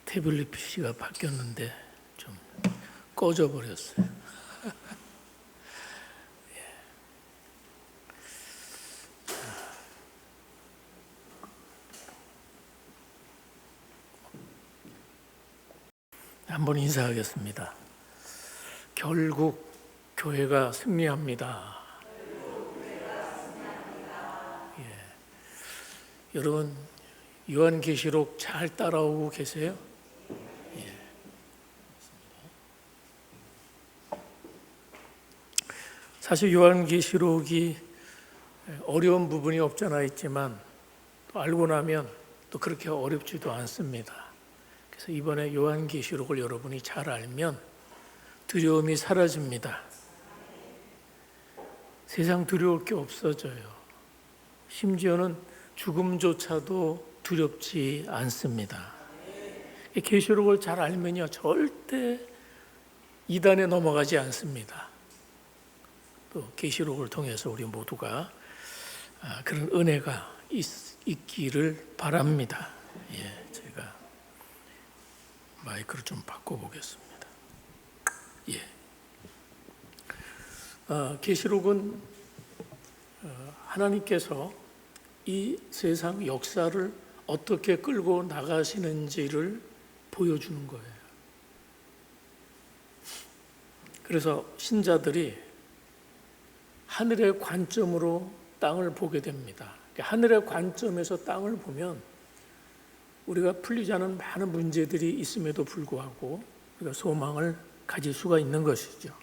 태블릿 PC가 바뀌었는데 좀 꺼져 버렸어요. 한번 인사하겠습니다. 결국 교회가 승리합니다. 여러분 요한계시록 잘 따라오고 계세요? 사실 요한계시록이 어려운 부분이 없잖아 있지만 또 알고 나면 또 그렇게 어렵지도 않습니다. 그래서 이번에 요한계시록을 여러분이 잘 알면 두려움이 사라집니다. 세상 두려울 게 없어져요. 심지어는 죽음조차도 두렵지 않습니다. 계시록을 잘 알면요 절대 이단에 넘어가지 않습니다. 또 계시록을 통해서 우리 모두가 그런 은혜가 있기를 바랍니다. 제가 마이크를 좀 바꿔보겠습니다. 계시록은 하나님께서 이 세상 역사를 어떻게 끌고 나가시는지를 보여주는 거예요. 그래서 신자들이 하늘의 관점으로 땅을 보게 됩니다. 하늘의 관점에서 땅을 보면 우리가 풀리지 않은 많은 문제들이 있음에도 불구하고 우리가 소망을 가질 수가 있는 것이죠.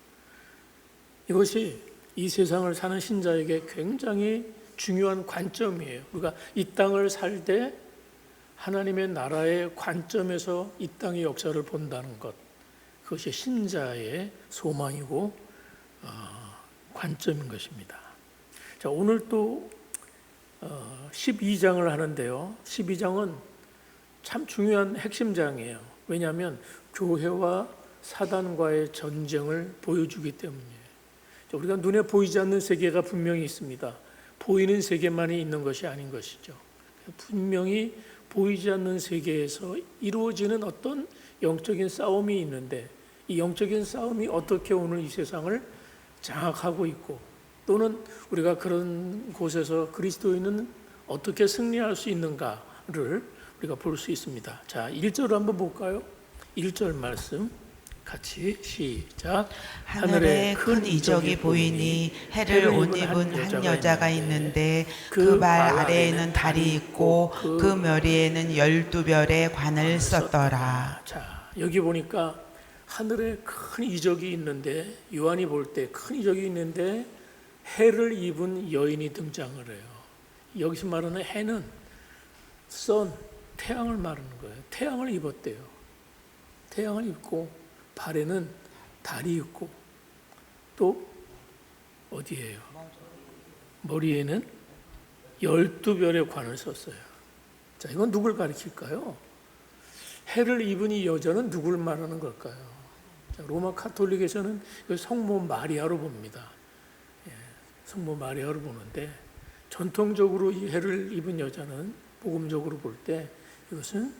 이것이 이 세상을 사는 신자에게 굉장히 중요한 관점이에요. 우리가 이 땅을 살 때 하나님의 나라의 관점에서 이 땅의 역사를 본다는 것, 그것이 신자의 소망이고 관점인 것입니다. 자, 오늘 또 12장을 하는데요. 12장은 참 중요한 핵심 장이에요. 왜냐하면 교회와 사단과의 전쟁을 보여주기 때문이에요. 우리가 눈에 보이지 않는 세계가 분명히 있습니다. 보이는 세계만이 있는 것이 아닌 것이죠. 분명히 보이지 않는 세계에서 이루어지는 어떤 영적인 싸움이 있는데 이 영적인 싸움이 어떻게 오늘 이 세상을 장악하고 있고 또는 우리가 그런 곳에서 그리스도인은 어떻게 승리할 수 있는가를 우리가 볼 수 있습니다. 자, 1절 한번 볼까요? 1절 말씀 같이 시작. 하늘에 큰 이적이 보이니 해를 옷 입은 한 여자가 있는데 그 발 아래에는 달이 있고 그 머리에는 12별의 관을 썼더라. 자, 여기 보니까 하늘에 큰 이적이 있는데 요한이 볼 때 큰 이적이 있는데 해를 입은 여인이 등장을 해요. 여기서 말하는 해는 선, 태양을 말하는 거예요. 태양을 입었대요. 태양을 입고 발에는 달이 있고 또 어디예요? 머리에는 12별의 관을 썼어요. 자, 이건 누굴 가리킬까요? 해를 입은 이 여자는 누굴 말하는 걸까요? 자, 로마 카톨릭에서는 성모 마리아로 봅니다. 성모 마리아로 보는데 전통적으로 이 해를 입은 여자는 복음적으로 볼 때 이것은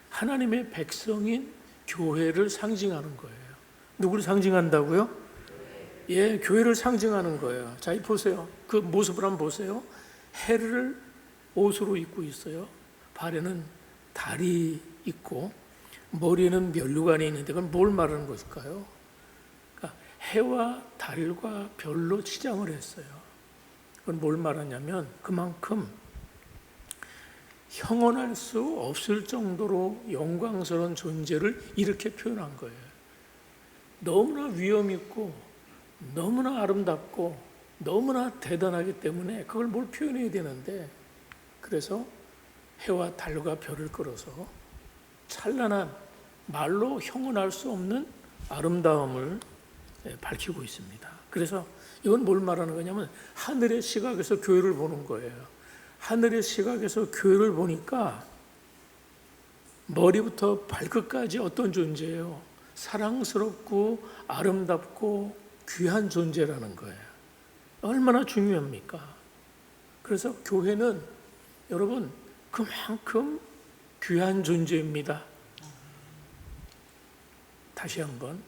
하나님의 백성인 교회를 상징하는 거예요. 누구를 상징한다고요? 교회를 상징하는 거예요. 자, 이 보세요. 그 모습을 한번 보세요. 해를 옷으로 입고 있어요. 발에는 달이 있고 머리에는 면류관이 있는데 그건 뭘 말하는 것일까요? 그러니까 해와 달과 별로 치장을 했어요. 그건 뭘 말하냐면 그만큼 형언할 수 없을 정도로 영광스러운 존재를 이렇게 표현한 거예요. 너무나 위엄 있고 너무나 아름답고 너무나 대단하기 때문에 그걸 뭘 표현해야 되는데 그래서 해와 달과 별을 끌어서 찬란한 말로 형언할 수 없는 아름다움을 밝히고 있습니다. 그래서 이건 뭘 말하는 거냐면 하늘의 시각에서 교회를 보는 거예요. 하늘의 시각에서 교회를 보니까 머리부터 발끝까지 어떤 존재예요? 사랑스럽고 아름답고 귀한 존재라는 거예요. 얼마나 중요합니까? 그래서 교회는 여러분 그만큼 귀한 존재입니다. 다시 한번,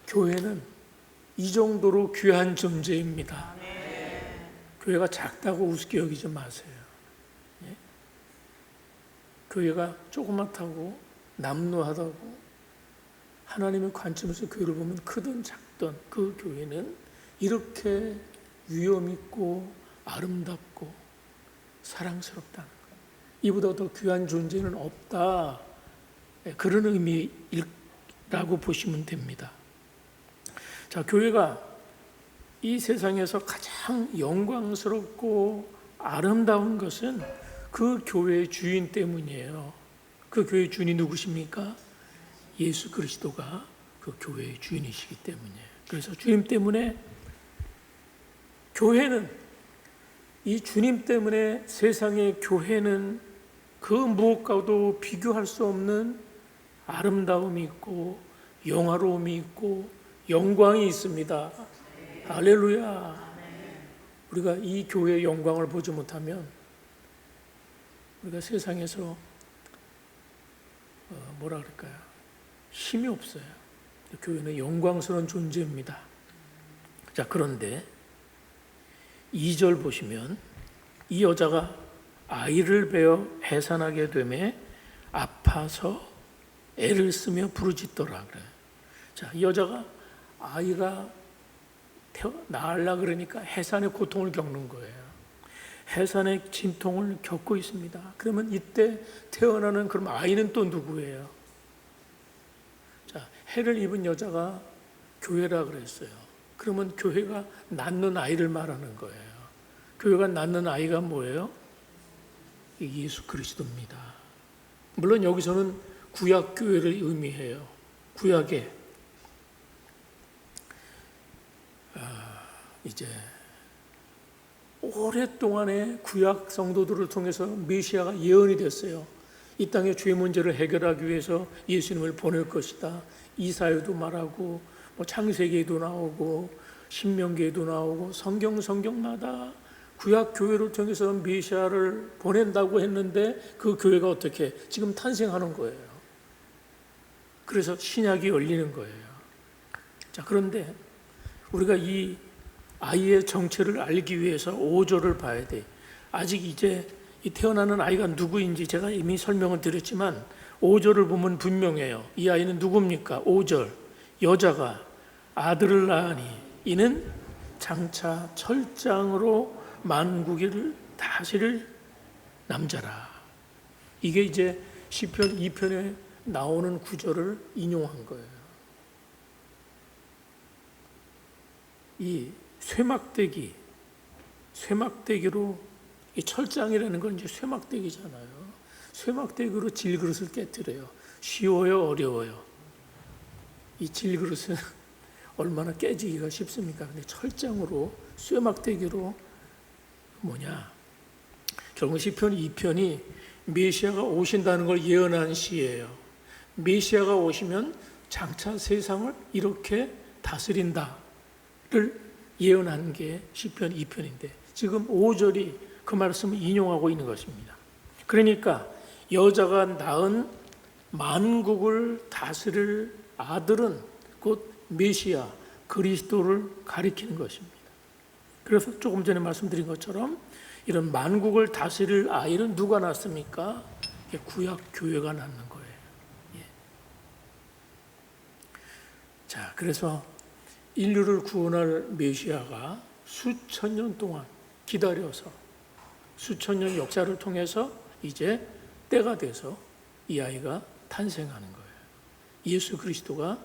교회는 이 정도로 귀한 존재입니다. 교회가 작다고 우습게 여기지 마세요. 예? 교회가 조그맣다고 남루하다고 하나님의 관점에서 교회를 보면 크든 작든 그 교회는 이렇게 위엄 있고 아름답고 사랑스럽다는 거예요. 이보다 더 귀한 존재는 없다. 그런 의미라고 보시면 됩니다. 자, 교회가 이 세상에서 가장 영광스럽고 아름다운 것은 그 교회의 주인 때문이에요. 그 교회의 주인이 누구십니까? 예수 그리스도가 그 교회의 주인이시기 때문이에요. 그래서 주님 때문에, 교회는, 이 주님 때문에 세상의 교회는 그 무엇과도 비교할 수 없는 아름다움이 있고 영화로움이 있고 영광이 있습니다. 할렐루야. 우리가 이 교회의 영광을 보지 못하면 우리가 세상에서 뭐라 그럴까요? 힘이 없어요. 교회는 영광스러운 존재입니다. 자, 그런데 2절 보시면 이 여자가 아이를 베어 해산하게 되매 아파서 애를 쓰며 부르짖더라 그래요. 자, 이 여자가 아이가 낳으려 그러니까 해산의 고통을 겪는 거예요. 해산의 진통을 겪고 있습니다. 그러면 이때 태어나는 그럼 아이는 또 누구예요? 자, 해를 입은 여자가 교회라 그랬어요. 그러면 교회가 낳는 아이를 말하는 거예요. 교회가 낳는 아이가 뭐예요? 예수 그리스도입니다. 물론 여기서는 구약 교회를 의미해요. 구약에 이제 오랫동안의 구약 성도들을 통해서 메시아가 예언이 됐어요. 이 땅의 죄 문제를 해결하기 위해서 예수님을 보낼 것이다. 이사야도 말하고 창세기에도 나오고 신명기에도 나오고 성경마다 구약 교회를 통해서 메시아를 보낸다고 했는데 그 교회가 어떻게 지금 탄생하는 거예요. 그래서 신약이 열리는 거예요. 자, 그런데 우리가 이 아이의 정체를 알기 위해서 5절을 봐야 돼. 아직 이제 이 태어나는 아이가 누구인지 제가 이미 설명을 드렸지만 5절을 보면 분명해요. 이 아이는 누굽니까? 5절, 여자가 아들을 낳으니 이는 장차 철장으로 만국을 다스릴 남자라. 이게 이제 시편 2편에 나오는 구절을 인용한 거예요. 이 쇠막대기로, 이 철장이라는 건 이제 쇠막대기잖아요. 쇠막대기로 질그릇을 깨뜨려요. 쉬워요, 어려워요? 이 질그릇은 얼마나 깨지기가 쉽습니까? 근데 철장으로, 쇠막대기로 결국 시편 2편이 메시아가 오신다는 걸 예언한 시예요. 메시아가 오시면 장차 세상을 이렇게 다스린다를 예언한 게 시편 2편인데 지금 5절이 그 말씀을 인용하고 있는 것입니다. 그러니까 여자가 낳은 만국을 다스릴 아들은 곧 메시아 그리스도를 가리키는 것입니다. 그래서 조금 전에 말씀드린 것처럼 이런 만국을 다스릴 아이는 누가 낳습니까? 구약 교회가 낳는 거예요. 예. 자, 그래서 인류를 구원할 메시아가 수천 년 동안 기다려서 수천 년 역사를 통해서 이제 때가 돼서 이 아이가 탄생하는 거예요. 예수 그리스도가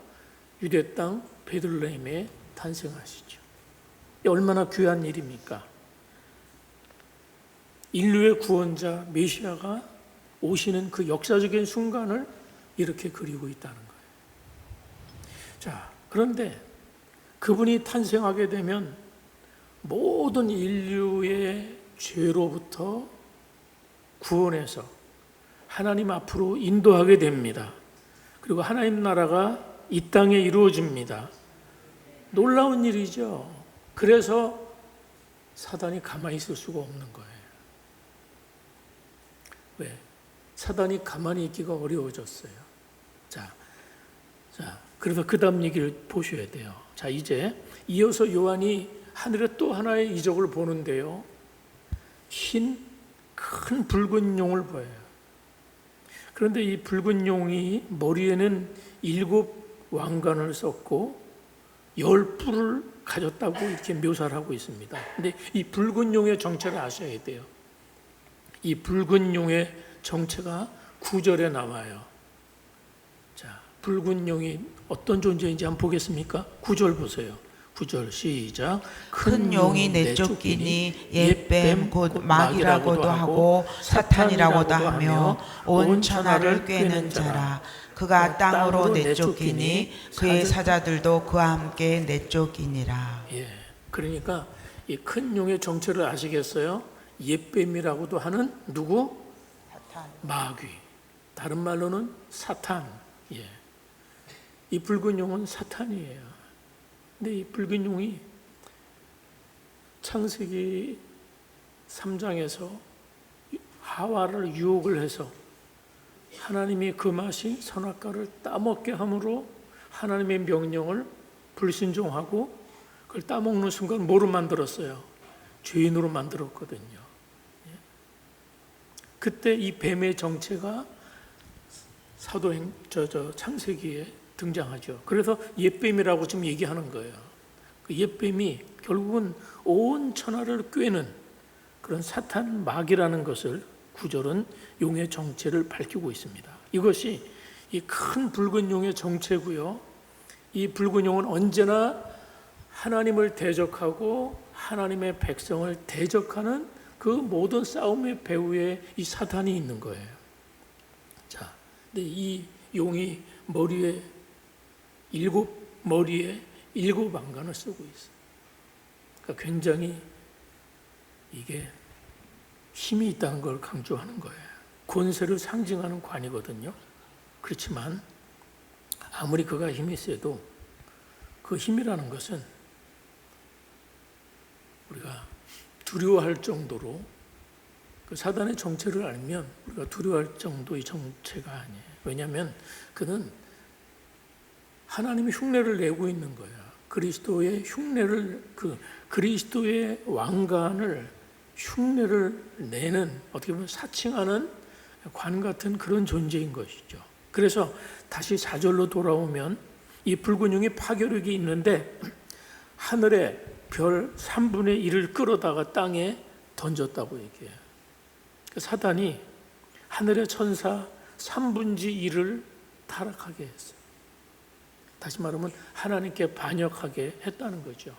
유대 땅 베들레헴에 탄생하시죠. 얼마나 귀한 일입니까? 인류의 구원자 메시아가 오시는 그 역사적인 순간을 이렇게 그리고 있다는 거예요. 자, 그런데 그분이 탄생하게 되면 모든 인류의 죄로부터 구원해서 하나님 앞으로 인도하게 됩니다. 그리고 하나님 나라가 이 땅에 이루어집니다. 놀라운 일이죠. 그래서 사단이 가만히 있을 수가 없는 거예요. 왜? 사단이 가만히 있기가 어려워졌어요. 자, 자, 그래서 그 다음 얘기를 보셔야 돼요. 자, 이제 이어서 요한이 하늘에 또 하나의 이적을 보는데요. 흰 큰 붉은 용을 보여요. 그런데 이 붉은 용이 머리에는 7 왕관을 썼고 10 뿔을 가졌다고 이렇게 묘사를 하고 있습니다. 근데 이 붉은 용의 정체를 아셔야 돼요. 이 붉은 용의 정체가 9절에 나와요. 자, 붉은 용이 어떤 존재인지 한번 보겠습니까? 9절 보세요. 9절 시작. 큰 용이 내쫓기니 옛뱀 곧 마귀라고도 하고 사탄이라고도 하며 온 천하를 꿰는 자라. 그가 땅으로 내쫓기니 그의 사자들도 그와 함께 내쫓기니라. 예, 그러니까 이 큰 용의 정체를 아시겠어요? 옛뱀이라고도 하는 누구? 사탄. 마귀. 다른 말로는 사탄. 예. 이 붉은 용은 사탄이에요. 근데 이 붉은 용이 창세기 3장에서 하와를 유혹을 해서 하나님이 금하신 선악과를 따먹게 함으로 하나님의 명령을 불순종하고 그걸 따먹는 순간 뭐로 만들었어요? 죄인으로 만들었거든요. 그때 이 뱀의 정체가 창세기에 등장하죠. 그래서 옛뱀이라고 지금 얘기하는 거예요. 그 옛뱀이 결국은 온 천하를 꿰는 그런 사탄 마귀라는 것을 9절은 용의 정체를 밝히고 있습니다. 이것이 이 큰 붉은 용의 정체고요. 이 붉은 용은 언제나 하나님을 대적하고 하나님의 백성을 대적하는 그 모든 싸움의 배후에 이 사탄이 있는 거예요. 자, 근데 이 용이 머리에 7 왕관을 쓰고 있어요. 그러니까 굉장히 이게 힘이 있다는 걸 강조하는 거예요. 권세를 상징하는 관이거든요. 그렇지만 아무리 그가 힘이 세도 그 힘이라는 것은 우리가 두려워할 정도로 그 사단의 정체를 알면 우리가 두려워할 정도의 정체가 아니에요. 왜냐하면 그는 하나님의 흉내를 내고 있는 거야. 그리스도의 흉내를 그리스도의 왕관을 흉내를 내는 어떻게 보면 사칭하는 관 같은 그런 존재인 것이죠. 그래서 다시 4절로 돌아오면 이 붉은 용이 파괴력이 있는데 하늘에 별 3분의 1을 끌어다가 땅에 던졌다고 얘기해요. 사단이 하늘의 천사 3분의 1을 타락하게 했어요. 다시 말하면 하나님께 반역하게 했다는 거죠.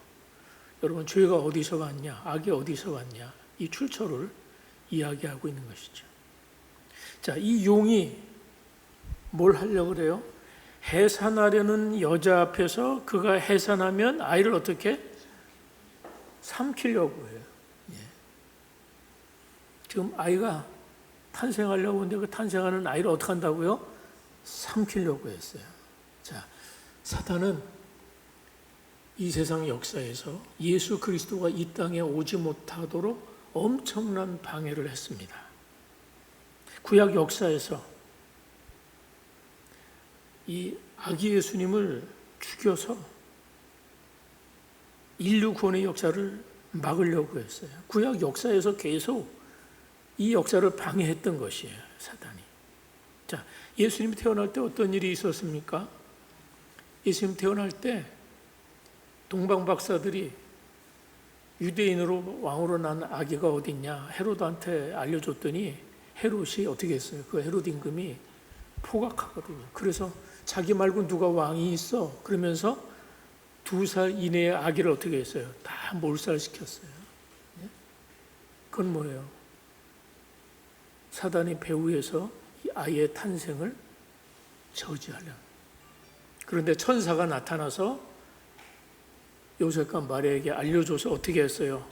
여러분, 죄가 어디서 왔냐, 악이 어디서 왔냐, 이 출처를 이야기하고 있는 것이죠. 자, 이 용이 뭘 하려고 그래요? 해산하려는 여자 앞에서 그가 해산하면 아이를 어떻게? 삼키려고 해요. 예. 지금 아이가 탄생하려고 하는데 그 탄생하는 아이를 어떻게 한다고요? 삼키려고 했어요. 자, 사탄은 이 세상 역사에서 예수 그리스도가 이 땅에 오지 못하도록 엄청난 방해를 했습니다. 구약 역사에서 이 아기 예수님을 죽여서 인류 구원의 역사를 막으려고 했어요. 구약 역사에서 계속 이 역사를 방해했던 것이에요, 사탄이. 자, 예수님이 태어날 때 어떤 일이 있었습니까? 예수님 태어날 때 동방 박사들이 유대인으로 왕으로 난 아기가 어디 있냐 헤로드한테 알려줬더니 헤롯이 어떻게 했어요? 그 헤롯 임금이 포각하거든요. 그래서 자기 말고 누가 왕이 있어? 그러면서 2살 이내의 아기를 어떻게 했어요? 다 몰살시켰어요. 그건 뭐예요? 사단이 배후에서 이 아이의 탄생을 저지하려. 그런데 천사가 나타나서 요셉과 마리아에게 알려줘서 어떻게 했어요?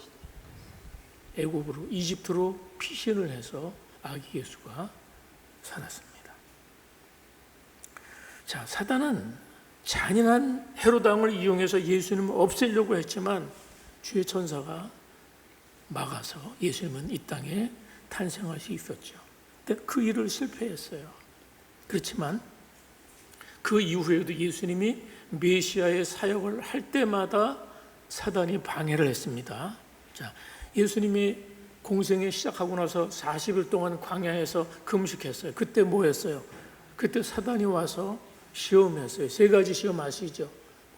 애굽으로, 이집트로 피신을 해서 아기 예수가 살았습니다. 자, 사단은 잔인한 헤로당을 이용해서 예수님을 없애려고 했지만 주의 천사가 막아서 예수님은 이 땅에 탄생할 수 있었죠. 근데 그 일을 실패했어요. 그렇지만 그 이후에도 예수님이 메시아의 사역을 할 때마다 사단이 방해를 했습니다. 자, 예수님이 공생에 시작하고 나서 40일 동안 광야에서 금식했어요. 그때 뭐 했어요? 그때 사단이 와서 시험했어요. 3가지 시험 아시죠?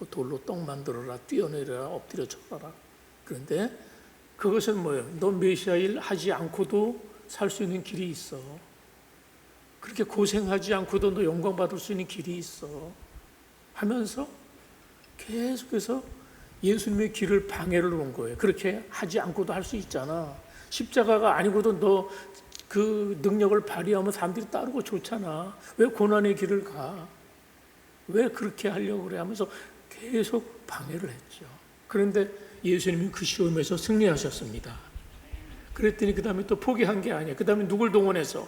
돌로 떡 만들어라, 뛰어내려라, 엎드려 절하라. 그런데 그것은 뭐예요? 너 메시아 일 하지 않고도 살 수 있는 길이 있어. 그렇게 고생하지 않고도 너 영광 받을 수 있는 길이 있어. 하면서 계속해서 예수님의 길을 방해를 한 거예요. 그렇게 하지 않고도 할 수 있잖아. 십자가가 아니고도 너 그 능력을 발휘하면 사람들이 따르고 좋잖아. 왜 고난의 길을 가? 왜 그렇게 하려고 그래? 하면서 계속 방해를 했죠. 그런데 예수님이 그 시험에서 승리하셨습니다. 그랬더니 그 다음에 또 포기한 게 아니에요. 그 다음에 누굴 동원해서?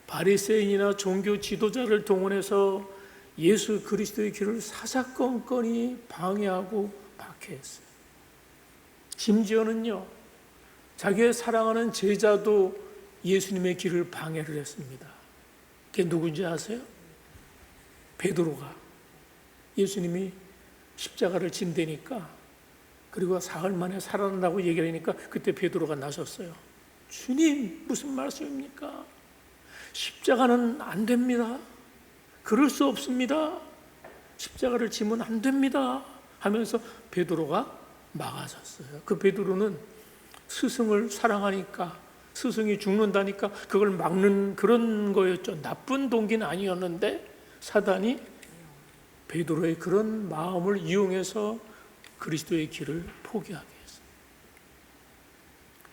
바리새인이나 종교 지도자를 동원해서 예수 그리스도의 길을 사사건건이 방해하고 박해했어요. 심지어는요, 자기의 사랑하는 제자도 예수님의 길을 방해를 했습니다. 그게 누군지 아세요? 베드로가 예수님이 십자가를 진대니까, 그리고 사흘 만에 살아난다고 얘기를 하니까 그때 베드로가 나섰어요. 주님, 무슨 말씀입니까? 십자가는 안 됩니다. 그럴 수 없습니다. 십자가를 지면 안 됩니다. 하면서 베드로가 막아섰어요. 그 베드로는 스승을 사랑하니까, 스승이 죽는다니까 그걸 막는 그런 거였죠. 나쁜 동기는 아니었는데 사단이 베드로의 그런 마음을 이용해서 그리스도의 길을 포기하게 했어요.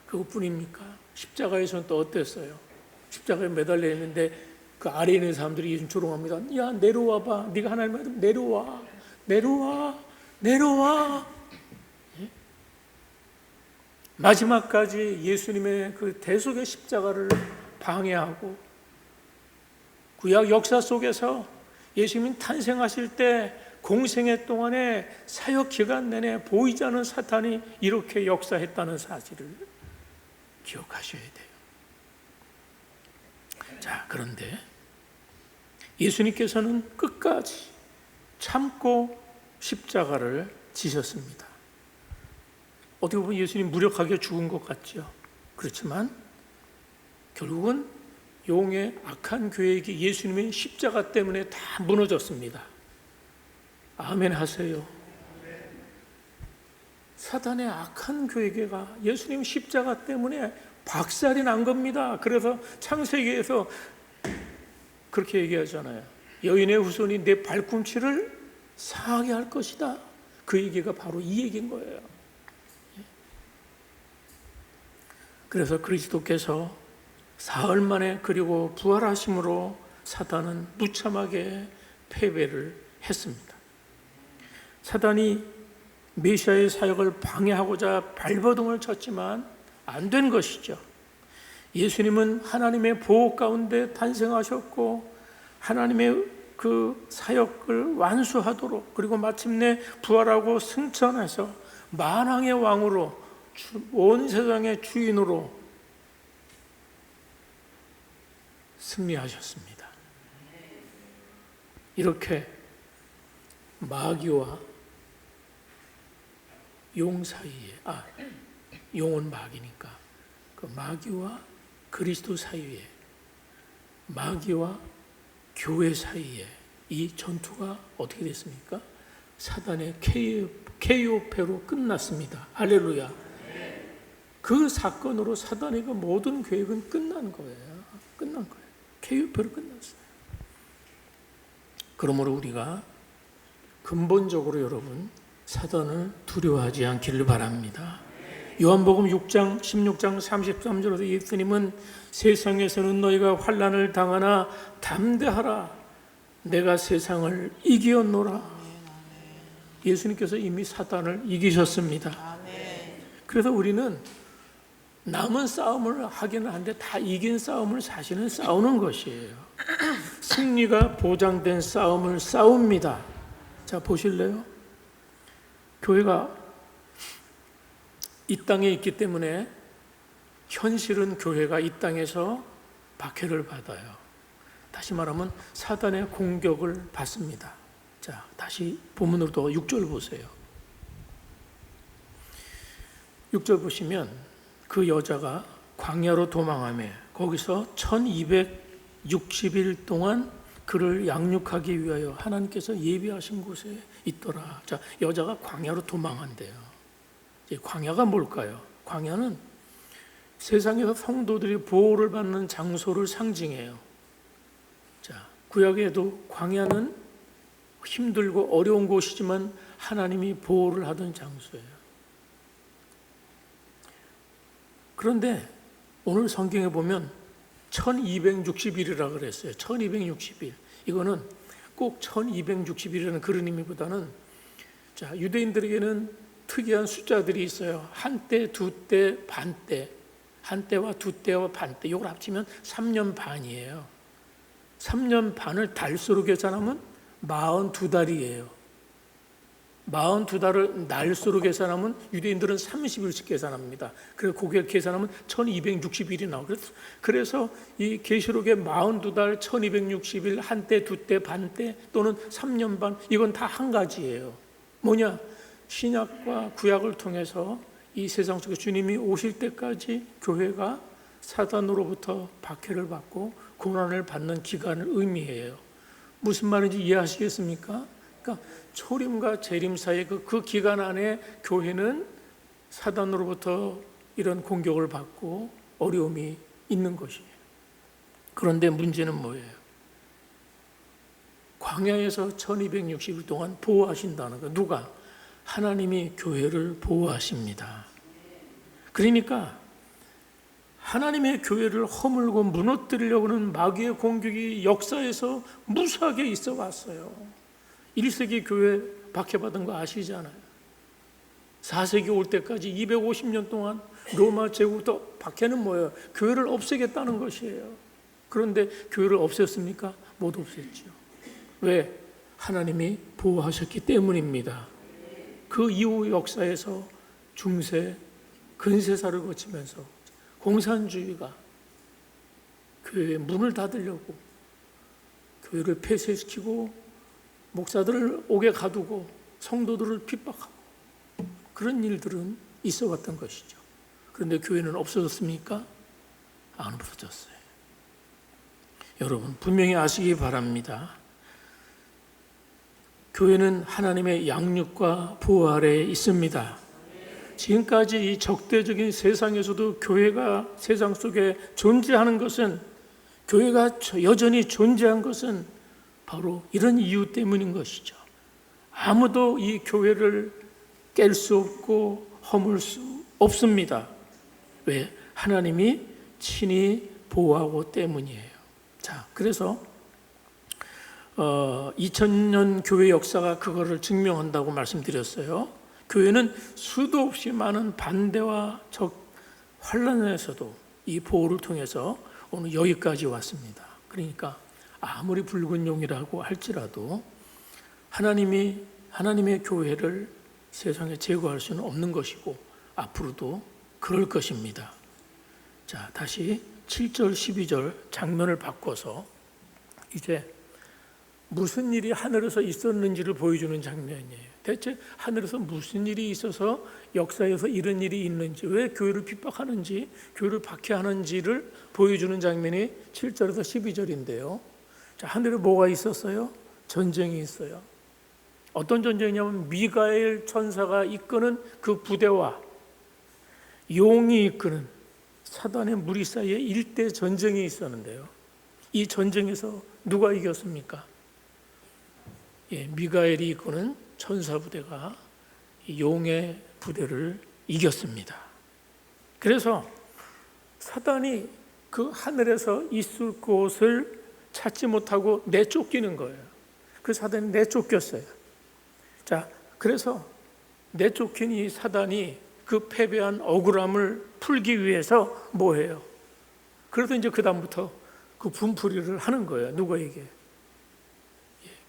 그것뿐입니까? 십자가에서는 또 어땠어요? 십자가에 매달려 있는데 그 아래에 있는 사람들이 예수님 조롱합니다. 야, 내려와 봐. 네가 하나님의 아들, 내려와. 내려와. 내려와. 예? 마지막까지 예수님의 그 대속의 십자가를 방해하고, 구약 역사 속에서 예수님이 탄생하실 때 공생애 동안에 사역 기간 내내 보이지 않은 사탄이 이렇게 역사했다는 사실을 기억하셔야 돼요. 자, 그런데 예수님께서는 끝까지 참고 십자가를 지셨습니다. 어떻게 보면 예수님 무력하게 죽은 것 같죠. 그렇지만 결국은 용의 악한 계획이 예수님의 십자가 때문에 다 무너졌습니다. 아멘 하세요. 사단의 악한 계획가 예수님 십자가 때문에 박살이 난 겁니다. 그래서 창세기에서 그렇게 얘기하잖아요. 여인의 후손이 내 발꿈치를 상하게 할 것이다. 그 얘기가 바로 이 얘기인 거예요. 그래서 그리스도께서 사흘 만에 그리고 부활하심으로 사단은 무참하게 패배를 했습니다. 사단이 메시아의 사역을 방해하고자 발버둥을 쳤지만 안 된 것이죠. 예수님은 하나님의 보호 가운데 탄생하셨고 하나님의 그 사역을 완수하도록, 그리고 마침내 부활하고 승천해서 만왕의 왕으로 온 세상의 주인으로 승리하셨습니다. 이렇게 마귀와 용 사이에, 용은 마귀니까 그 마귀와 그리스도 사이에, 마귀와 교회 사이에 이 전투가 어떻게 됐습니까? 사단의 KO패로 끝났습니다. 할렐루야. 그 사건으로 사단의 그 모든 계획은 끝난 거예요. 끝난 거예요. KO패로 끝났어요. 그러므로 우리가 근본적으로 여러분 사단을 두려워하지 않기를 바랍니다. 요한복음 6장 16장 33절에서 예수님은 세상에서는 너희가 환난을 당하나 담대하라, 내가 세상을 이기었노라. 예수님께서 이미 사단을 이기셨습니다. 그래서 우리는 남은 싸움을 하기는 한데 다 이긴 싸움을 사실은 싸우는 것이에요. 승리가 보장된 싸움을 싸웁니다. 자, 보실래요? 교회가 이 땅에 있기 때문에 현실은 교회가 이 땅에서 박해를 받아요. 다시 말하면 사단의 공격을 받습니다. 자, 다시 본문으로 또 6절 보세요. 6절 보시면 그 여자가 광야로 도망하며 거기서 1260일 동안 그를 양육하기 위하여 하나님께서 예비하신 곳에 있더라. 자, 여자가 광야로 도망한대요. 이제 광야가 뭘까요? 광야는 세상에서 성도들이 보호를 받는 장소를 상징해요. 자, 구약에도 광야는 힘들고 어려운 곳이지만 하나님이 보호를 하던 장소예요. 그런데 오늘 성경에 보면 1260일이라고 그랬어요. 1260일. 이거는 꼭 1260일이라는 그런 의미보다는, 자, 유대인들에게는 특이한 숫자들이 있어요. 한때, 두때, 반때. 한때와 두때와 반때. 이걸 합치면 3년 반이에요. 3년 반을 달수로 계산하면 42달이에요. 42달을 날수로 계산하면 유대인들은 30일씩 계산합니다. 그래서 그게 계산하면 1260일이 나오고, 그래서 이 계시록의 42달, 1260일, 한때, 두때, 반때 또는 3년 반, 이건 다 한 가지예요. 뭐냐? 신약과 구약을 통해서 이 세상 속에 주님이 오실 때까지 교회가 사단으로부터 박해를 받고 고난을 받는 기간을 의미해요. 무슨 말인지 이해하시겠습니까? 그러니까 초림과 재림 사이의 그 기간 안에 교회는 사단으로부터 이런 공격을 받고 어려움이 있는 것이에요. 그런데 문제는 뭐예요? 광야에서 1260일 동안 보호하신다는 거. 누가? 하나님이 교회를 보호하십니다. 그러니까 하나님의 교회를 허물고 무너뜨리려고 하는 마귀의 공격이 역사에서 무수하게 있어 왔어요. 1세기 교회 박해받은 거 아시잖아요. 4세기 올 때까지 250년 동안 로마 제국부터 박해는 뭐예요? 교회를 없애겠다는 것이에요. 그런데 교회를 없앴습니까? 못 없앴죠. 왜? 하나님이 보호하셨기 때문입니다. 그 이후 역사에서 중세, 근세사를 거치면서 공산주의가 교회의 문을 닫으려고 교회를 폐쇄시키고 목사들을 옥에 가두고 성도들을 핍박하고 그런 일들은 있어 왔던 것이죠. 그런데 교회는 없어졌습니까? 안 없어졌어요. 여러분 분명히 아시기 바랍니다. 교회는 하나님의 양육과 보호 아래에 있습니다. 지금까지 이 적대적인 세상에서도 교회가 세상 속에 존재하는 것은, 교회가 여전히 존재한 것은 바로 이런 이유 때문인 것이죠. 아무도 이 교회를 깰 수 없고 허물 수 없습니다. 왜? 하나님이 친히 보호하고 때문이에요. 자, 그래서 2000년 교회 역사가 그거를 증명한다고 말씀드렸어요. 교회는 수도 없이 많은 반대와 환란에서도 이 보호를 통해서 오늘 여기까지 왔습니다. 그러니까 아무리 붉은 용이라고 할지라도 하나님의 교회를 세상에 제거할 수는 없는 것이고 앞으로도 그럴 것입니다. 자, 다시 7절 12절 장면을 바꿔서 이제 무슨 일이 하늘에서 있었는지를 보여주는 장면이에요. 대체 하늘에서 무슨 일이 있어서 역사에서 이런 일이 있는지, 왜 교회를 핍박하는지, 교회를 박해하는지를 보여주는 장면이 7절에서 12절인데요. 자, 하늘에 뭐가 있었어요? 전쟁이 있어요. 어떤 전쟁이냐면 미가엘 천사가 이끄는 그 부대와 용이 이끄는 사단의 무리 사이에 일대 전쟁이 있었는데요. 이 전쟁에서 누가 이겼습니까? 미가엘이 이끄는 천사 부대가 용의 부대를 이겼습니다. 그래서 사단이 그 하늘에서 있을 곳을 찾지 못하고 내쫓기는 거예요. 그 사단이 내쫓겼어요. 자, 그래서 내쫓긴 이 사단이 그 패배한 억울함을 풀기 위해서 뭐 해요? 그래서 이제 그 다음부터 그 분풀이를 하는 거예요. 누구에게?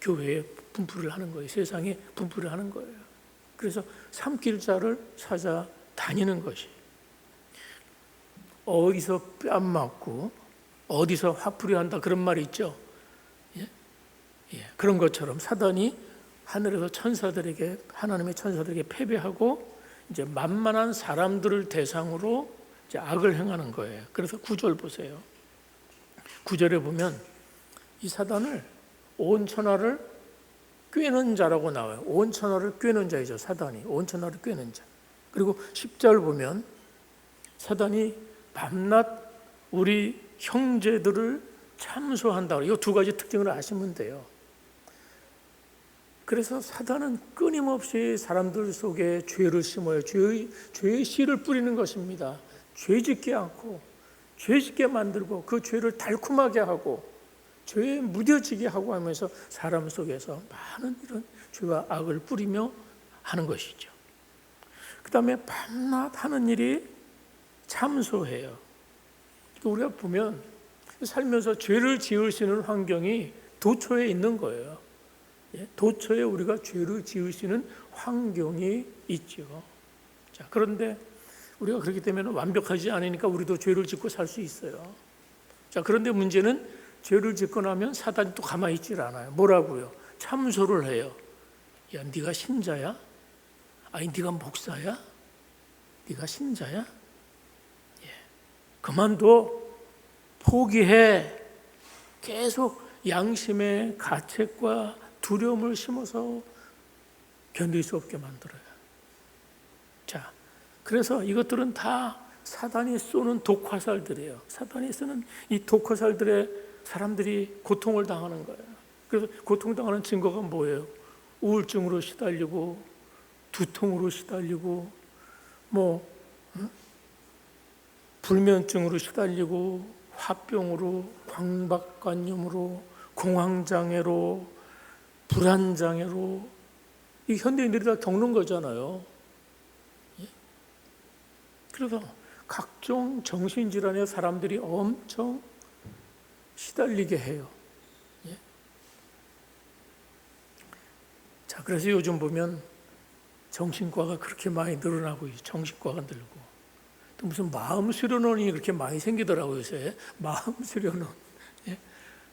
교회에 분풀이를 하는 거예요. 세상에 분풀이를 하는 거예요. 그래서 삼킬 자를 찾아다니는 것이, 어디서 뺨 맞고 어디서 화풀이 한다 그런 말이 있죠. 그런 것처럼 사단이 하늘에서 천사들에게, 하나님의 천사들에게 패배하고 이제 만만한 사람들을 대상으로 이제 악을 행하는 거예요. 그래서 9절 보세요. 9절에 보면 이 사단을 온 천하를 꿰는 자라고 나와요. 온 천하를 꿰는 자이죠. 사단이 온 천하를 꿰는 자. 그리고 10절 보면 사단이 밤낮 우리 형제들을 참소한다. 이 두 가지 특징을 아시면 돼요. 그래서 사단은 끊임없이 사람들 속에 죄를 심어요. 죄의 씨를 뿌리는 것입니다. 죄 짓게 않고 죄 짓게 만들고 그 죄를 달콤하게 하고 죄에 무뎌지게 하고 하면서 사람 속에서 많은 이런 죄와 악을 뿌리며 하는 것이죠. 그 다음에 밤낮 하는 일이 참소해요. 우리가 보면 살면서 죄를 지을 수 있는 환경이 도처에 있는 거예요. 도처에 우리가 죄를 지을 수 있는 환경이 있죠. 자, 그런데 우리가 그렇기 때문에 완벽하지 않으니까 우리도 죄를 짓고 살 수 있어요. 자, 그런데 문제는 죄를 짓고 나면 사단이 또 가만히 있질 않아요. 뭐라고요? 참소를 해요. 야, 네가 신자야? 아니, 네가 목사야? 네가 신자야? 그만둬. 포기해. 계속 양심의 가책과 두려움을 심어서 견딜 수 없게 만들어요. 자, 그래서 이것들은 다 사단이 쏘는 독화살들이에요. 사단이 쓰는 이 독화살들에 사람들이 고통을 당하는 거예요. 그래서 고통당하는 증거가 뭐예요? 우울증으로 시달리고 두통으로 시달리고 불면증으로 시달리고 화병으로 광박관념으로 공황장애로 불안장애로 이 현대인들이 다 겪는 거잖아요. 그래서 각종 정신질환에 사람들이 엄청 시달리게 해요. 자, 그래서 요즘 보면 정신과가 그렇게 많이 늘어나고 있어요. 정신과가 늘고 또 무슨 마음 수련원이 그렇게 많이 생기더라고요. 요새 마음 수련원.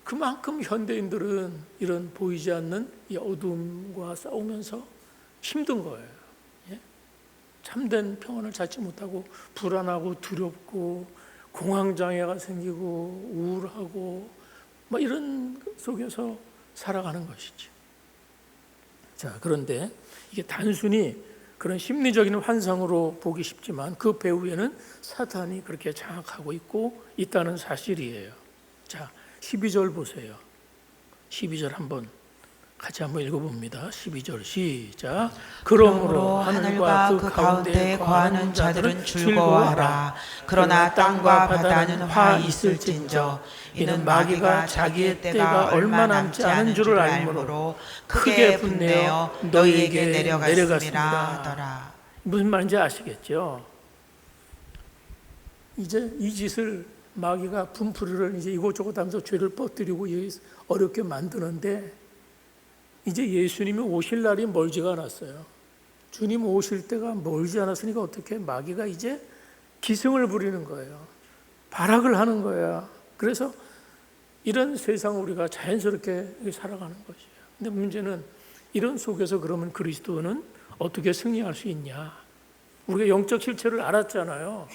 그만큼 현대인들은 이런 보이지 않는 이 어둠과 싸우면서 힘든 거예요. 참된 평안을 찾지 못하고 불안하고 두렵고 공황장애가 생기고 우울하고 이런 속에서 살아가는 것이죠. 자, 그런데 이게 단순히 그런 심리적인 환상으로 보기 쉽지만 그 배후에는 사탄이 그렇게 장악하고 있다는 사실이에요. 자, 12절 보세요. 12절 같이 한번 읽어봅니다. 12절 시작. 그러므로 하늘과 그 가운데 거하는 자들은 즐거워하라. 그러나 땅과 바다는 화 있을진저 이는 마귀가 자기의 때가 얼마 남지 않은 줄을 알므로 크게 분내어 너희에게 내려갔습니다 하더라. 무슨 말인지 아시겠죠? 이제 이 짓을 마귀가 분풀이를 이제 이곳저곳 하면서 죄를 퍼뜨리고 어렵게 만드는데 이제 예수님이 오실 날이 멀지가 않았어요. 주님 오실 때가 멀지 않았으니까 어떻게 마귀가 이제 기승을 부리는 거예요. 발악을 하는 거야. 그래서 이런 세상을 우리가 자연스럽게 살아가는 것이에요. 근데 문제는 이런 속에서 그러면 그리스도는 어떻게 승리할 수 있냐? 우리가 영적 실체를 알았잖아요.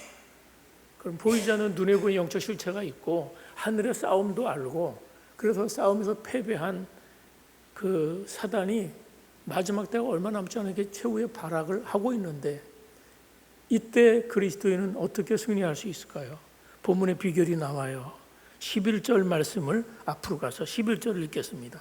그럼 보이지 않는 눈에 보이는 영적 실체가 있고 하늘의 싸움도 알고 그래서 싸움에서 패배한 그 사단이 마지막 때가 얼마 남지 않게 최후의 발악을 하고 있는데 이때 그리스도인은 어떻게 승리할 수 있을까요? 본문의 비결이 나와요. 11절 말씀을 앞으로 가서 11절을 읽겠습니다.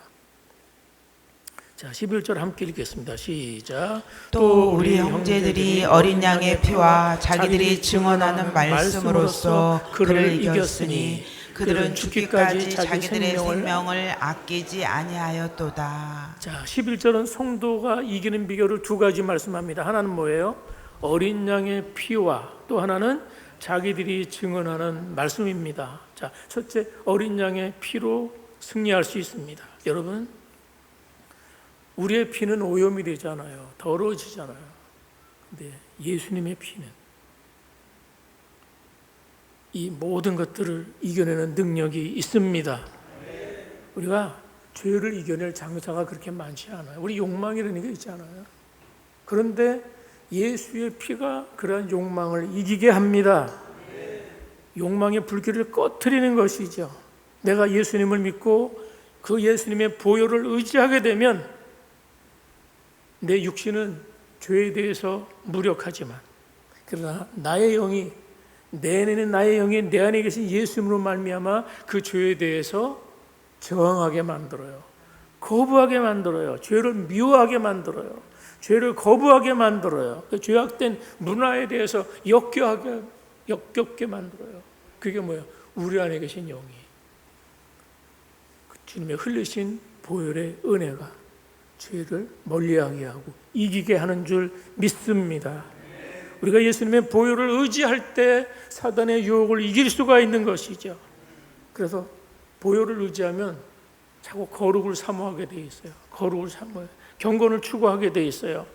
자, 11절 함께 읽겠습니다. 시작. 또 우리 형제들이 어린 양의 피와 자기들이 증언하는 말씀으로써 그를 이겼으니 그들은 죽기까지 자기들의 생명을 아끼지 아니하였도다. 자, 11절은 성도가 이기는 비결을 두 가지 말씀합니다. 하나는 뭐예요? 어린 양의 피와 또 하나는 자기들이 증언하는 말씀입니다. 자, 첫째, 어린 양의 피로 승리할 수 있습니다. 여러분, 우리의 피는 오염이 되잖아요. 더러워지잖아요. 근데 예수님의 피는 이 모든 것들을 이겨내는 능력이 있습니다. 우리가 죄를 이겨낼 장사가 그렇게 많지 않아요. 우리 욕망이라는 게 있잖아요. 그런데 예수의 피가 그러한 욕망을 이기게 합니다. 욕망의 불길을 꺼트리는 것이죠. 내가 예수님을 믿고 그 예수님의 보혈을 의지하게 되면 내 육신은 죄에 대해서 무력하지만, 그러나 나의 영이, 내 안에는 나의 영이 내 안에 계신 예수님으로 말미암아 그 죄에 대해서 저항하게 만들어요. 거부하게 만들어요. 죄를 미워하게 만들어요. 죄를 거부하게 만들어요. 그 죄악된 문화에 대해서 역겹게 만들어요. 그게 뭐예요? 우리 안에 계신 영이, 주님의 흘리신 보혈의 은혜가 죄를 멀리하게 하고 이기게 하는 줄 믿습니다. 우리가 예수님의 보혈을 의지할 때 사단의 유혹을 이길 수가 있는 것이죠. 그래서 보혈을 의지하면 자꾸 거룩을 사모하게 돼 있어요. 거룩을 사모해요. 경건을 추구하게 돼 있어요.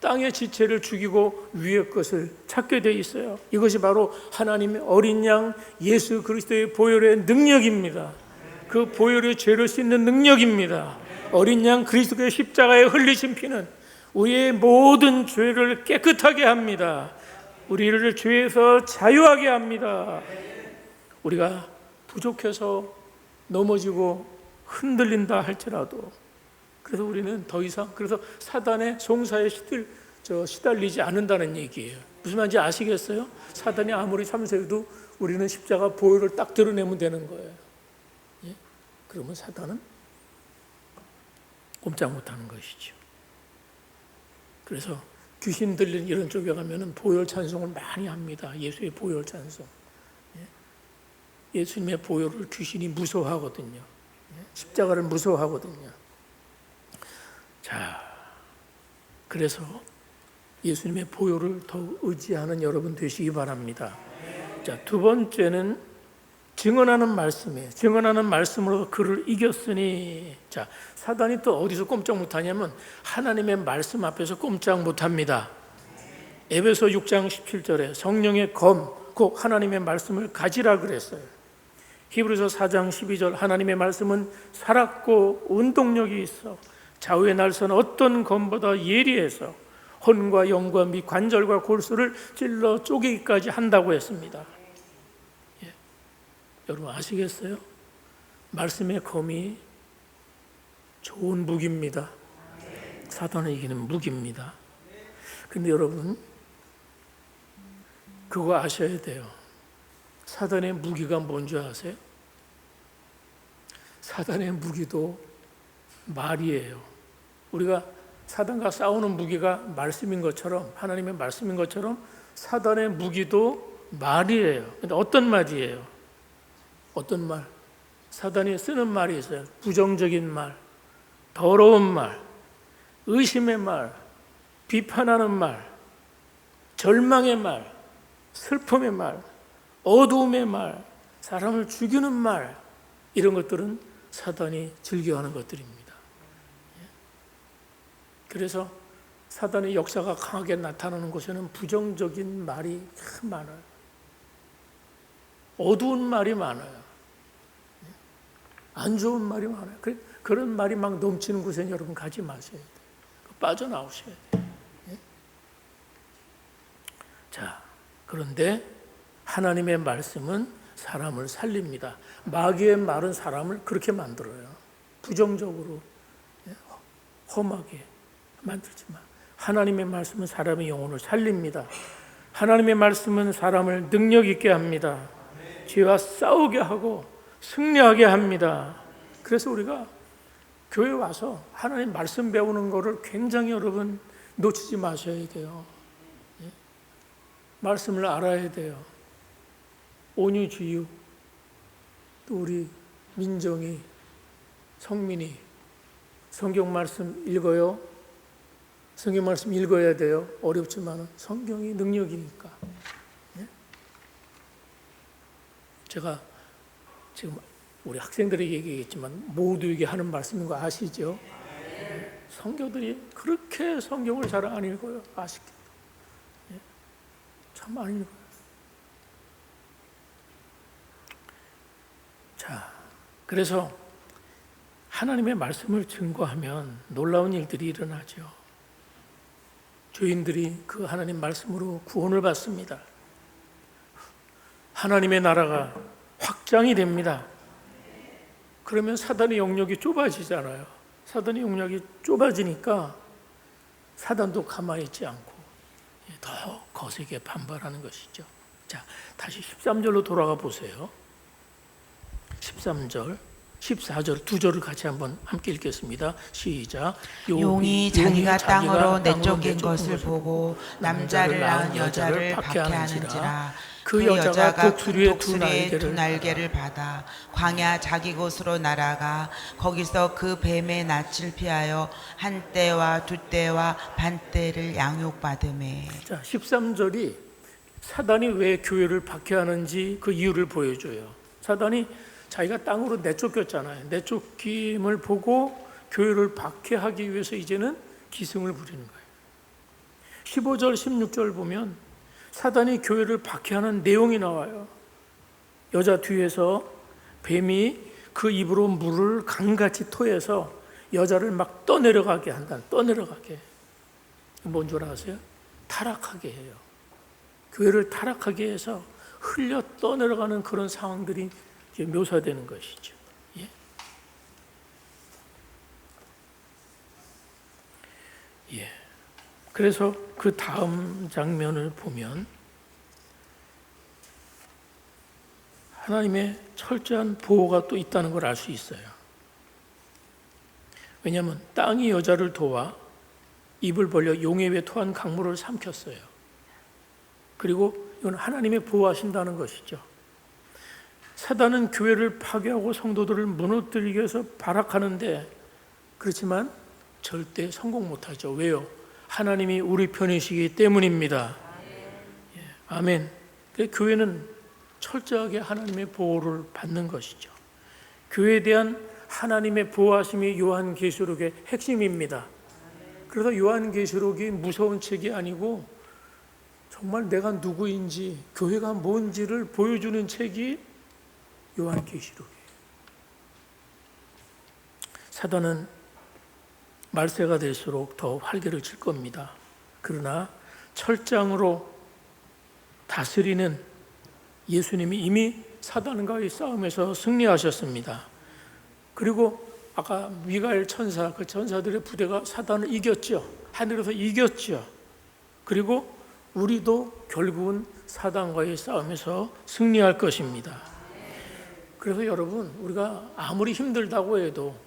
땅의 지체를 죽이고 위의 것을 찾게 돼 있어요. 이것이 바로 하나님의 어린 양 예수 그리스도의 보혈의 능력입니다. 그 보혈의 죄를 씻는 능력입니다. 어린 양 그리스도의 십자가에 흘리신 피는 우리의 모든 죄를 깨끗하게 합니다. 우리를 죄에서 자유하게 합니다. 우리가 부족해서 넘어지고 흔들린다 할지라도, 그래서 우리는 더 이상, 그래서 사단의 송사에 시달리지 않는다는 얘기예요. 무슨 말인지 아시겠어요? 사단이 아무리 참새도 우리는 십자가 보혈을 딱 드러내면 되는 거예요. 예? 그러면 사단은 꼼짝 못하는 것이죠. 그래서 귀신 들린 이런 쪽에 가면은 보혈 찬송을 많이 합니다. 예수의 보혈 찬송. 예수님의 보혈을 귀신이 무서워하거든요. 십자가를 무서워하거든요. 자, 그래서 예수님의 보혈을 더욱 의지하는 여러분 되시기 바랍니다. 자, 두 번째는 증언하는 말씀이에요. 증언하는 말씀으로 그를 이겼으니. 자, 사단이 또 어디서 꼼짝 못하냐면 하나님의 말씀 앞에서 꼼짝 못합니다. 에베소 6장 17절에 성령의 검, 곧 하나님의 말씀을 가지라 그랬어요. 히브리서 4장 12절 하나님의 말씀은 살았고 운동력이 있어 좌우의 날선 어떤 검보다 예리해서 혼과 영과 및 관절과 골수를 찔러 쪼개기까지 한다고 했습니다. 예. 여러분 아시겠어요? 말씀의 검이 좋은 무기입니다. 사단을 이기는 무기입니다. 근데 여러분 그거 아셔야 돼요. 사단의 무기가 뭔지 아세요? 사단의 무기도 말이에요. 우리가 사단과 싸우는 무기가 말씀인 것처럼, 하나님의 말씀인 것처럼 사단의 무기도 말이에요. 근데 어떤 말이에요? 어떤 말? 사단이 쓰는 말이 있어요. 부정적인 말, 더러운 말, 의심의 말, 비판하는 말, 절망의 말, 슬픔의 말, 어두움의 말, 사람을 죽이는 말, 이런 것들은 사단이 즐겨하는 것들입니다. 그래서 사단의 역사가 강하게 나타나는 곳에는 부정적인 말이 참 많아요. 어두운 말이 많아요. 안 좋은 말이 많아요. 그런 말이 막 넘치는 곳에는 여러분 가지 마셔야 돼요. 빠져나오셔야 돼요. 자, 그런데 하나님의 말씀은 사람을 살립니다. 마귀의 말은 사람을 그렇게 만들어요. 부정적으로, 험하게 만들지만 하나님의 말씀은 사람의 영혼을 살립니다. 하나님의 말씀은 사람을 능력 있게 합니다. 죄와 싸우게 하고 승리하게 합니다. 그래서 우리가 교회 와서 하나님 말씀 배우는 거를 굉장히 여러분 놓치지 마셔야 돼요. 말씀을 알아야 돼요. 온유주의, 또 우리 민정이, 성민이 성경 말씀 읽어요. 성경 말씀 읽어야 돼요. 어렵지만 성경이 능력이니까. 제가 지금 우리 학생들에게 얘기했지만 모두에게 하는 말씀인 거 아시죠? 성교들이 그렇게 성경을 잘 안 읽어요. 아쉽게. 참 안 읽어요. 자, 그래서 하나님의 말씀을 증거하면 놀라운 일들이 일어나죠. 죄인들이 그 하나님 말씀으로 구원을 받습니다. 하나님의 나라가 확장이 됩니다. 그러면 사단의 영역이 좁아지잖아요. 사단의 영역이 좁아지니까 사단도 가만히 있지 않고 더 거세게 반발하는 것이죠. 자, 다시 13절로 돌아가 보세요. 13절, 14절 두 절을 같이 한번 함께 읽겠습니다. 시작. 용이 자기가 땅으로 내쫓긴 것을 보고 남자를 낳은 여자를 박해하는지라. 그 여자가 큰 독수리의 두 날개를 받아 광야 자기 곳으로 날아가 거기서 그 뱀의 낯을 피하여 한 때와 두 때와 반 때를 양육받으매. 자, 13절이 사단이 왜 교회를 박해하는지 그 이유를 보여줘요. 사단이 자기가 땅으로 내쫓겼잖아요. 내쫓김을 보고 교회를 박해하기 위해서 이제는 기승을 부리는 거예요. 15절, 16절 보면 사단이 교회를 박해하는 내용이 나와요. 여자 뒤에서 뱀이 그 입으로 물을 강같이 토해서 여자를 막 떠내려가게 한다. 떠내려가게. 뭔 줄 아세요? 타락하게 해요. 교회를 타락하게 해서 흘려 떠내려가는 그런 상황들이 묘사되는 것이죠. 예? 예. 그래서 그 다음 장면을 보면 하나님의 철저한 보호가 또 있다는 걸 알 수 있어요. 왜냐하면 땅이 여자를 도와 입을 벌려 용의 위에 토한 강물을 삼켰어요. 그리고 이건 하나님의 보호하신다는 것이죠. 사단은 교회를 파괴하고 성도들을 무너뜨리기 위해서 발악하는데 그렇지만 절대 성공 못하죠. 왜요? 하나님이 우리 편이시기 때문입니다. 예, 아멘. 교회는 철저하게 하나님의 보호를 받는 것이죠. 교회에 대한 하나님의 보호하심이 요한계시록의 핵심입니다. 그래서 요한계시록이 무서운 책이 아니고 정말 내가 누구인지 교회가 뭔지를 보여주는 책이 요한계시록이에요. 사단은 말세가 될수록 더 활개를 칠 겁니다. 그러나 철장으로 다스리는 예수님이 이미 사단과의 싸움에서 승리하셨습니다. 그리고 아까 미가엘 천사, 그 천사들의 부대가 사단을 이겼죠. 하늘에서 이겼죠. 그리고 우리도 결국은 사단과의 싸움에서 승리할 것입니다. 그래서 여러분, 우리가 아무리 힘들다고 해도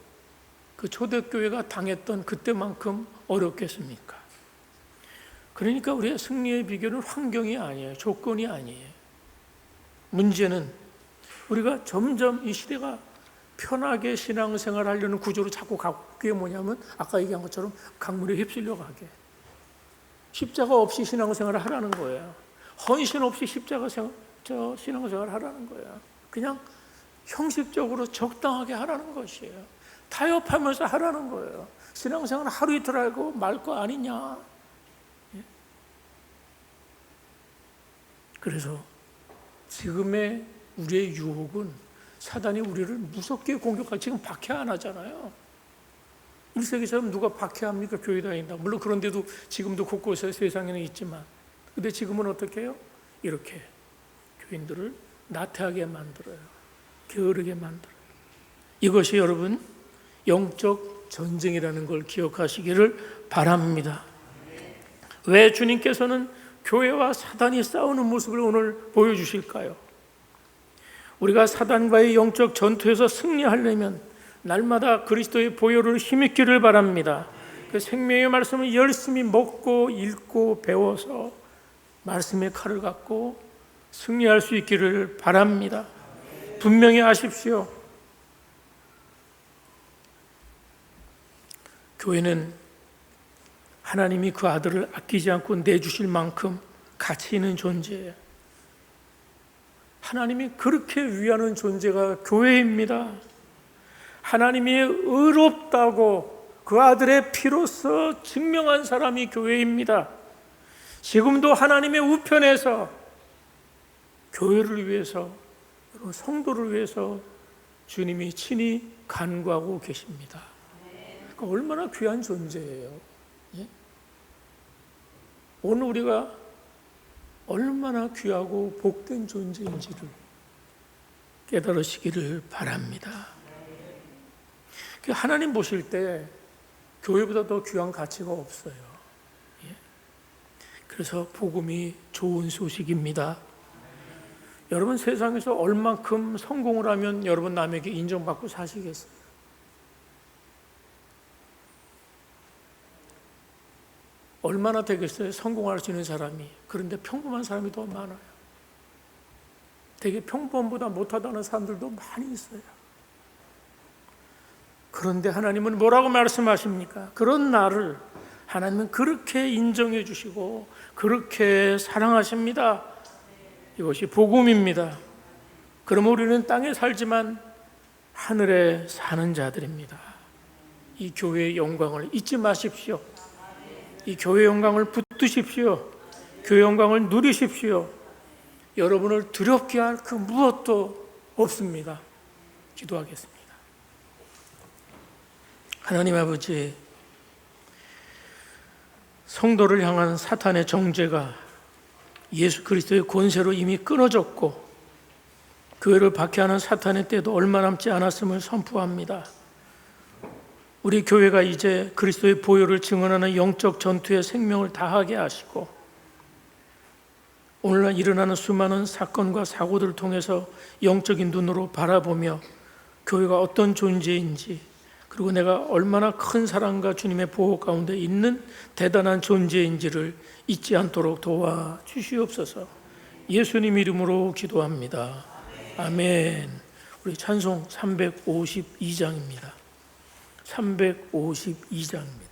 그 초대교회가 당했던 그때만큼 어렵겠습니까? 그러니까 우리의 승리의 비결은 환경이 아니에요. 조건이 아니에요. 문제는 우리가 점점 이 시대가 편하게 신앙생활 하려는 구조로 자꾸 가고, 그게 뭐냐면 아까 얘기한 것처럼 강물에 휩쓸려 가게. 십자가 없이 신앙생활을 하라는 거예요. 헌신 없이 신앙생활을 하라는 거예요. 그냥 형식적으로 적당하게 하라는 것이에요. 타협하면서 하라는 거예요. 신앙생활 하루 이틀 하고 말 거 아니냐. 그래서 지금의 우리의 유혹은 사단이 우리를 무섭게 공격하고 지금 박해 안 하잖아요. 1세기처럼 누가 박해합니까? 교회 다닌다. 물론 그런데도 지금도 곳곳에 세상에는 있지만, 근데 지금은 어떻게 해요? 이렇게 교인들을 나태하게 만들어요. 게으르게 만들어요. 이것이 여러분 영적 전쟁이라는 걸 기억하시기를 바랍니다. 왜 주님께서는 교회와 사단이 싸우는 모습을 오늘 보여주실까요? 우리가 사단과의 영적 전투에서 승리하려면 날마다 그리스도의 보혈을 힘입기를 바랍니다. 그 생명의 말씀을 열심히 먹고 읽고 배워서 말씀의 칼을 갖고 승리할 수 있기를 바랍니다. 분명히 아십시오. 교회는 하나님이 그 아들을 아끼지 않고 내주실 만큼 가치 있는 존재예요. 하나님이 그렇게 위하는 존재가 교회입니다. 하나님이 의롭다고 그 아들의 피로써 증명한 사람이 교회입니다. 지금도 하나님의 우편에서 교회를 위해서, 성도를 위해서 주님이 친히 간구하고 계십니다. 그러니까 얼마나 귀한 존재예요. 예? 오늘 우리가 얼마나 귀하고 복된 존재인지를 깨달으시기를 바랍니다. 하나님 보실 때 교회보다 더 귀한 가치가 없어요. 예? 그래서 복음이 좋은 소식입니다. 여러분, 세상에서 얼만큼 성공을 하면 여러분 남에게 인정받고 사시겠어요? 얼마나 되겠어요? 성공할 수 있는 사람이. 그런데 평범한 사람이 더 많아요. 되게 평범보다 못하다는 사람들도 많이 있어요. 그런데 하나님은 뭐라고 말씀하십니까? 그런 나를 하나님은 그렇게 인정해 주시고 그렇게 사랑하십니다. 이것이 복음입니다. 그러면 우리는 땅에 살지만 하늘에 사는 자들입니다. 이 교회의 영광을 잊지 마십시오. 이 교회 영광을 붙드십시오. 교회 영광을 누리십시오. 여러분을 두렵게 할 그 무엇도 없습니다. 기도하겠습니다. 하나님 아버지, 성도를 향한 사탄의 정죄가 예수 그리스도의 권세로 이미 끊어졌고 교회를 박해하는 사탄의 때도 얼마 남지 않았음을 선포합니다. 우리 교회가 이제 그리스도의 보혈을 증언하는 영적 전투에 생명을 다하게 하시고 오늘날 일어나는 수많은 사건과 사고들을 통해서 영적인 눈으로 바라보며 교회가 어떤 존재인지, 그리고 내가 얼마나 큰 사랑과 주님의 보호 가운데 있는 대단한 존재인지를 잊지 않도록 도와주시옵소서. 예수님 이름으로 기도합니다. 아멘. 우리 찬송 352장입니다. 352장입니다.